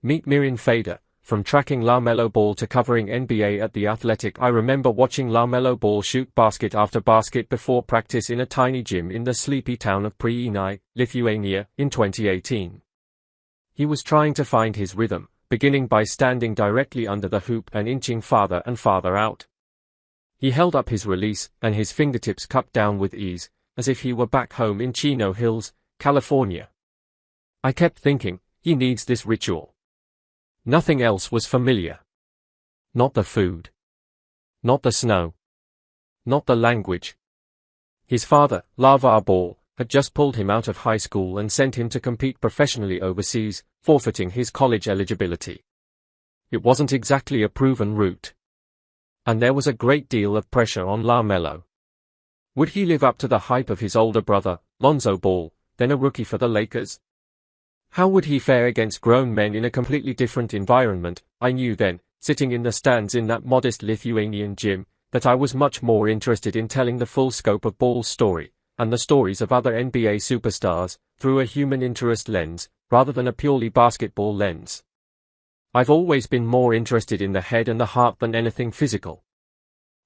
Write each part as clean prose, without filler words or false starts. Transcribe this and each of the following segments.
Meet Mirin Fader. From tracking LaMelo Ball to covering NBA at The Athletic, I remember watching LaMelo Ball shoot basket after basket before practice in a tiny gym in the sleepy town of Prienai, Lithuania, in 2018. He was trying to find his rhythm, beginning by standing directly under the hoop and inching farther and farther out. He held up his release, and his fingertips cupped down with ease, as if he were back home in Chino Hills, California. I kept thinking, he needs this ritual. Nothing else was familiar. Not the food. Not the snow. Not the language. His father, LaMelo Ball, had just pulled him out of high school and sent him to compete professionally overseas, forfeiting his college eligibility. It wasn't exactly a proven route. And there was a great deal of pressure on LaMelo. Would he live up to the hype of his older brother, Lonzo Ball, then a rookie for the Lakers? How would he fare against grown men in a completely different environment? I knew then, sitting in the stands in that modest Lithuanian gym, that I was much more interested in telling the full scope of Ball's story, and the stories of other NBA superstars, through a human interest lens, rather than a purely basketball lens. I've always been more interested in the head and the heart than anything physical.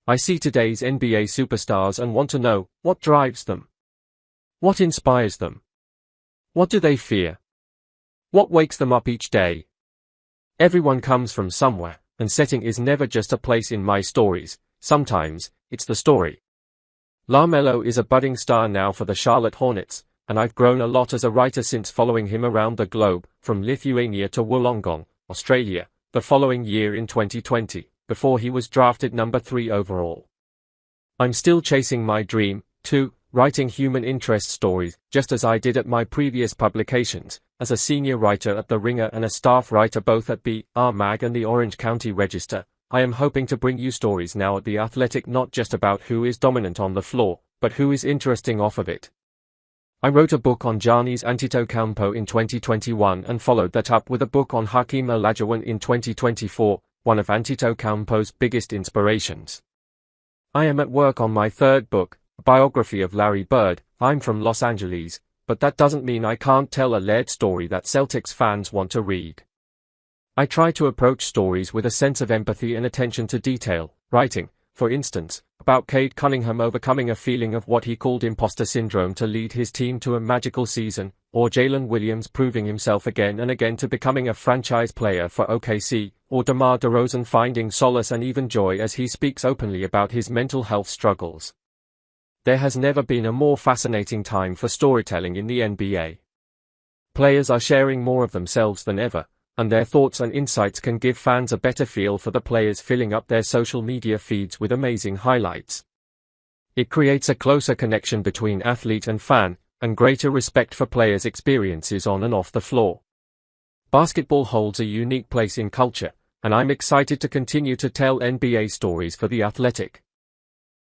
I see today's NBA superstars and want to know, what drives them? What inspires them? What do they fear? What wakes them up each day? Everyone comes from somewhere, and setting is never just a place in my stories. Sometimes, it's the story. LaMelo is a budding star now for the Charlotte Hornets, and I've grown a lot as a writer since following him around the globe, from Lithuania to Wollongong, Australia, the following year in 2020, before he was drafted number 3 overall. I'm still chasing my dream, too, writing human interest stories, just as I did at my previous publications, as a senior writer at The Ringer and a staff writer both at BR Mag and the Orange County Register. I am hoping to bring you stories now at The Athletic, not just about who is dominant on the floor, but who is interesting off of it. I wrote a book on Giannis Antetokounmpo in 2021 and followed that up with a book on Hakeem Olajuwon in 2024, one of Antetokounmpo's biggest inspirations. I am at work on my third book, a biography of Larry Bird. I'm from Los Angeles, but that doesn't mean I can't tell a layered story that Celtics fans want to read. I try to approach stories with a sense of empathy and attention to detail, writing, for instance, about Cade Cunningham overcoming a feeling of what he called imposter syndrome to lead his team to a magical season, or Jalen Williams proving himself again and again to becoming a franchise player for OKC, or DeMar DeRozan finding solace and even joy as he speaks openly about his mental health struggles. There has never been a more fascinating time for storytelling in the NBA. Players are sharing more of themselves than ever, and their thoughts and insights can give fans a better feel for the players, filling up their social media feeds with amazing highlights. It creates a closer connection between athlete and fan, and greater respect for players' experiences on and off the floor. Basketball holds a unique place in culture, and I'm excited to continue to tell NBA stories for The Athletic.